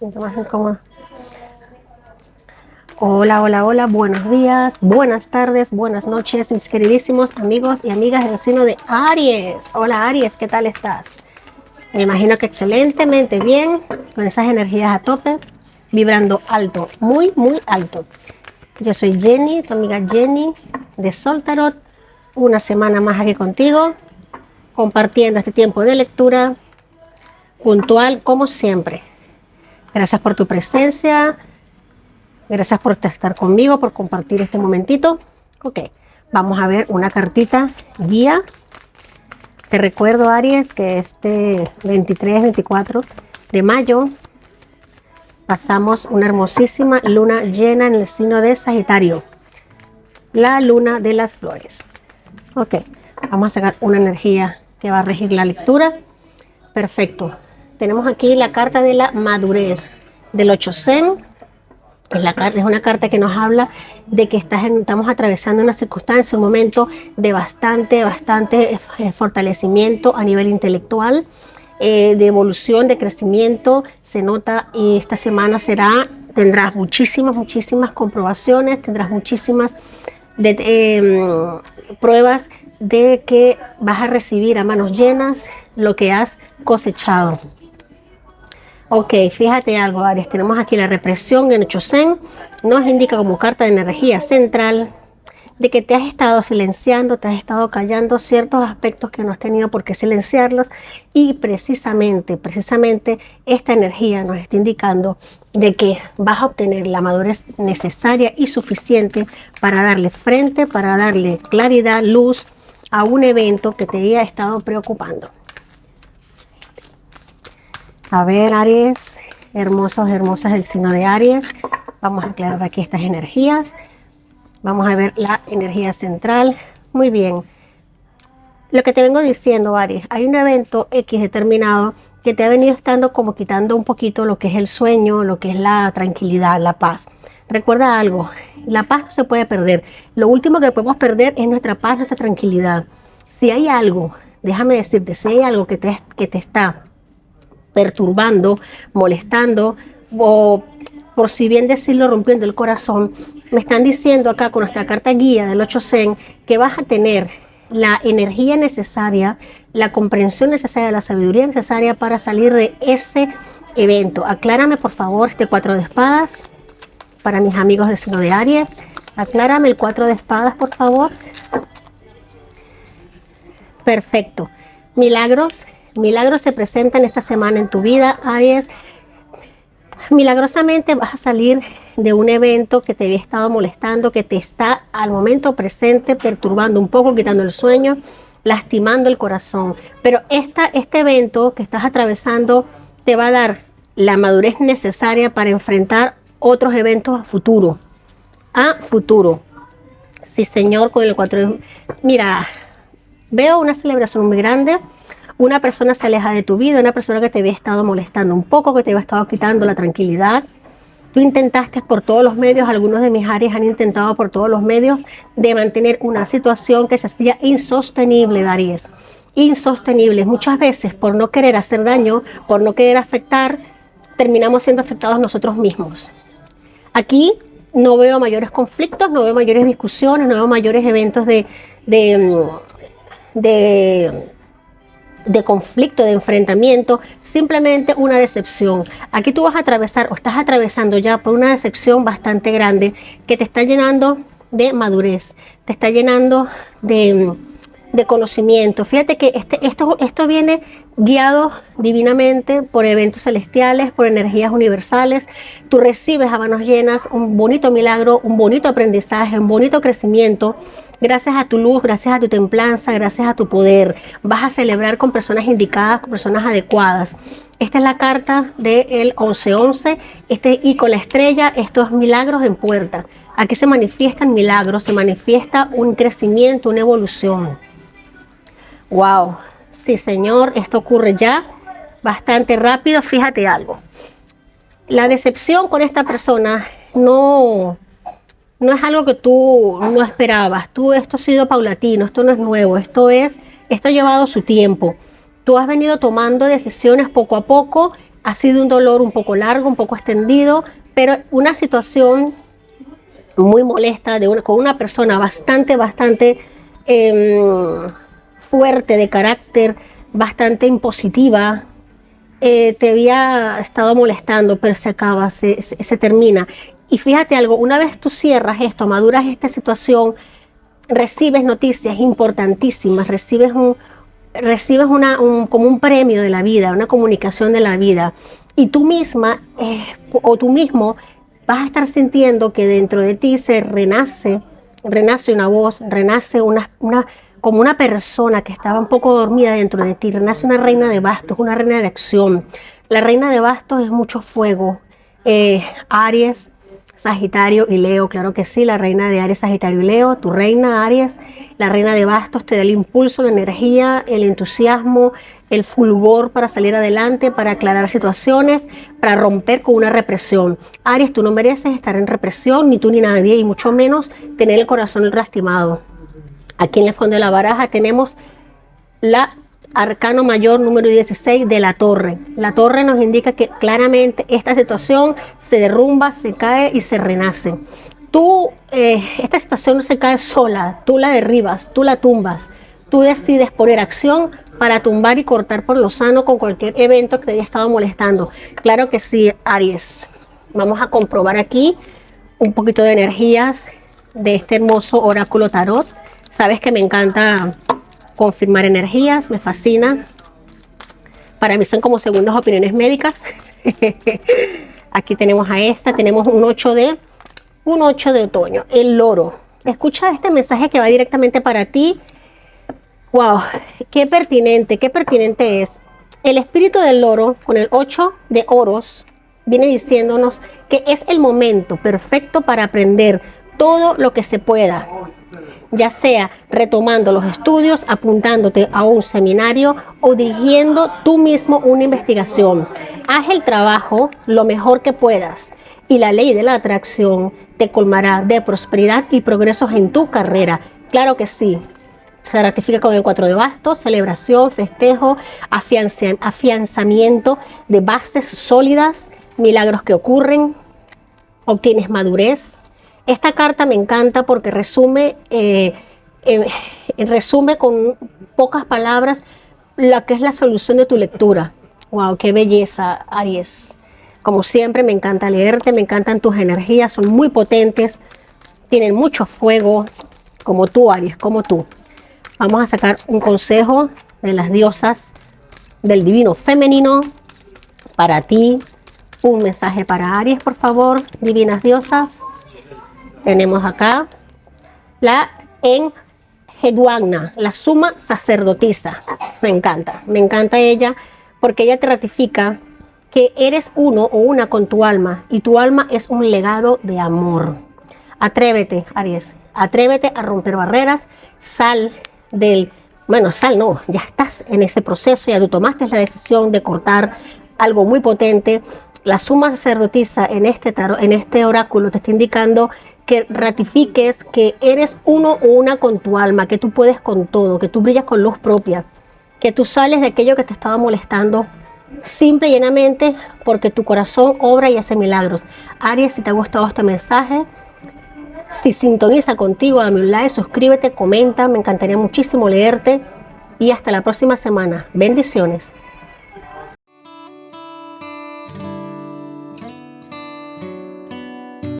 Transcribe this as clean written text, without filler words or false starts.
siento más incómoda. Hola, hola, hola, buenos días, buenas tardes, buenas noches, mis queridísimos amigos y amigas del signo de Aries. Hola Aries, ¿qué tal estás? Me imagino que excelentemente bien, con esas energías a tope, vibrando alto, muy, muy alto. Yo soy Jenny, tu amiga Jenny de Sol Tarot, una semana más aquí contigo, compartiendo este tiempo de lectura, puntual como siempre. Gracias por tu presencia. Gracias por estar conmigo, por compartir este momentito. Ok, vamos a ver una cartita guía. Te recuerdo, Aries, que este 23-24 de mayo pasamos una hermosísima luna llena en el signo de Sagitario. La luna de las flores. Ok, vamos a sacar una energía que va a regir la lectura. Perfecto. Tenemos aquí la carta de la madurez del 8 Zen. Es una carta que nos habla de que estamos atravesando una circunstancia, un momento de bastante fortalecimiento a nivel intelectual, de evolución, de crecimiento. Se nota y esta semana tendrás muchísimas comprobaciones, tendrás muchísimas pruebas de que vas a recibir a manos llenas lo que has cosechado. Ok, fíjate algo, Aries, tenemos aquí la represión en 8 Zen, nos indica como carta de energía central de que te has estado silenciando, te has estado callando ciertos aspectos que no has tenido por qué silenciarlos, y precisamente esta energía nos está indicando de que vas a obtener la madurez necesaria y suficiente para darle frente, para darle claridad, luz a un evento que te había estado preocupando. A ver, Aries, hermosos, hermosas del signo de Aries. Vamos a aclarar aquí estas energías. Vamos a ver la energía central. Muy bien. Lo que te vengo diciendo, Aries, hay un evento X determinado que te ha venido estando como quitando un poquito lo que es el sueño, lo que es la tranquilidad, la paz. Recuerda algo, la paz no se puede perder. Lo último que podemos perder es nuestra paz, nuestra tranquilidad. Si hay algo, déjame decirte, si hay algo que te está perturbando, molestando o, por si bien decirlo, rompiendo el corazón, me están diciendo acá con nuestra carta guía del 8 Zen que vas a tener la energía necesaria, la comprensión necesaria, la sabiduría necesaria para salir de ese evento. Aclárame por favor este 4 de espadas para mis amigos del signo de Aries. Aclárame el 4 de espadas, por favor. Perfecto. Milagros se presentan esta semana en tu vida, Aries. Milagrosamente vas a salir de un evento que te había estado molestando, que te está al momento presente perturbando un poco, quitando el sueño, lastimando el corazón. Pero este evento que estás atravesando te va a dar la madurez necesaria para enfrentar otros eventos a futuro. Sí, señor, con el 4. Mira, veo una celebración muy grande. Una persona se aleja de tu vida, una persona que te había estado molestando un poco, que te había estado quitando la tranquilidad. Tú intentaste por todos los medios, algunos de mis Aries han intentado por todos los medios de mantener una situación que se hacía insostenible, Aries. Insostenible. Muchas veces por no querer hacer daño, por no querer afectar, terminamos siendo afectados nosotros mismos. Aquí no veo mayores conflictos, no veo mayores discusiones, no veo mayores eventos de conflicto, de enfrentamiento, simplemente una decepción. Aquí tú vas a atravesar o estás atravesando ya por una decepción bastante grande que te está llenando de madurez, te está llenando de conocimiento. Fíjate que esto viene guiado divinamente por eventos celestiales, por energías universales. Tú recibes a manos llenas un bonito milagro, un bonito aprendizaje, un bonito crecimiento. Gracias a tu luz, gracias a tu templanza, gracias a tu poder. Vas a celebrar con personas indicadas, con personas adecuadas. Esta es la carta del 11-11 y con la estrella, estos milagros en puerta. Aquí se manifiestan milagros, se manifiesta un crecimiento, una evolución. Wow, sí señor, esto ocurre ya bastante rápido. Fíjate algo, la decepción con esta persona no es algo que tú no esperabas. Esto ha sido paulatino, esto no es nuevo, esto ha llevado su tiempo. Tú has venido tomando decisiones poco a poco, Ha sido un dolor un poco largo, un poco extendido, pero una situación muy molesta con una persona bastante fuerte de carácter, bastante impositiva. Te había estado molestando, pero se acaba, se termina. Y fíjate algo, una vez tú cierras esto, maduras esta situación, recibes noticias importantísimas, recibes como un premio de la vida, una comunicación de la vida. Y tú misma o tú mismo vas a estar sintiendo que dentro de ti se renace una voz, renace como una persona que estaba un poco dormida dentro de ti, renace una reina de bastos, una reina de acción. La reina de bastos es mucho fuego. Aries, Sagitario y Leo, claro que sí, la reina de Aries, Sagitario y Leo, tu reina Aries, la reina de bastos te da el impulso, la energía, el entusiasmo, el fulgor para salir adelante, para aclarar situaciones, para romper con una represión. Aries, tú no mereces estar en represión, ni tú ni nadie, y mucho menos tener el corazón lastimado. Aquí en el fondo de la baraja tenemos la arcano mayor número 16 de la torre. La torre nos indica que claramente esta situación se derrumba, se cae y se renace. Esta situación no se cae sola, tú la derribas, tú la tumbas. Tú decides poner acción para tumbar y cortar por lo sano con cualquier evento que te haya estado molestando. Claro que sí, Aries. Vamos a comprobar aquí un poquito de energías de este hermoso oráculo tarot. Sabes que me encanta confirmar energías, me fascina. Para mí son como segundas opiniones médicas. Aquí tenemos a esta, tenemos un 8 de otoño, el loro. Escucha este mensaje que va directamente para ti. Wow, qué pertinente es. El espíritu del loro con el 8 de oros viene diciéndonos que es el momento perfecto para aprender todo lo que se pueda, ya sea retomando los estudios, apuntándote a un seminario o dirigiendo tú mismo una investigación. Haz el trabajo lo mejor que puedas y la ley de la atracción te colmará de prosperidad y progresos en tu carrera. Claro que sí. Se ratifica con el 4 de bastos, celebración, festejo, afianzamiento de bases sólidas, milagros que ocurren, obtienes madurez. Esta carta me encanta porque resume con pocas palabras lo que es la solución de tu lectura. Wow, qué belleza, Aries. Como siempre, me encanta leerte, me encantan tus energías, son muy potentes, tienen mucho fuego, como tú, Aries, como tú. Vamos a sacar un consejo de las diosas del divino femenino para ti. Un mensaje para Aries, por favor, divinas diosas. Tenemos acá la Enheduanna, la suma sacerdotisa. Me encanta ella porque ella te ratifica que eres uno o una con tu alma y tu alma es un legado de amor. Atrévete, Aries, atrévete a romper barreras, sal no, ya estás en ese proceso, ya tú tomaste la decisión de cortar algo muy potente. La suma sacerdotisa en este oráculo te está indicando que ratifiques que eres uno o una con tu alma, que tú puedes con todo, que tú brillas con luz propia, que tú sales de aquello que te estaba molestando simple y llanamente porque tu corazón obra y hace milagros. Aries, si te ha gustado este mensaje, si sintoniza contigo, dame un like, suscríbete, comenta, me encantaría muchísimo leerte y hasta la próxima semana. Bendiciones.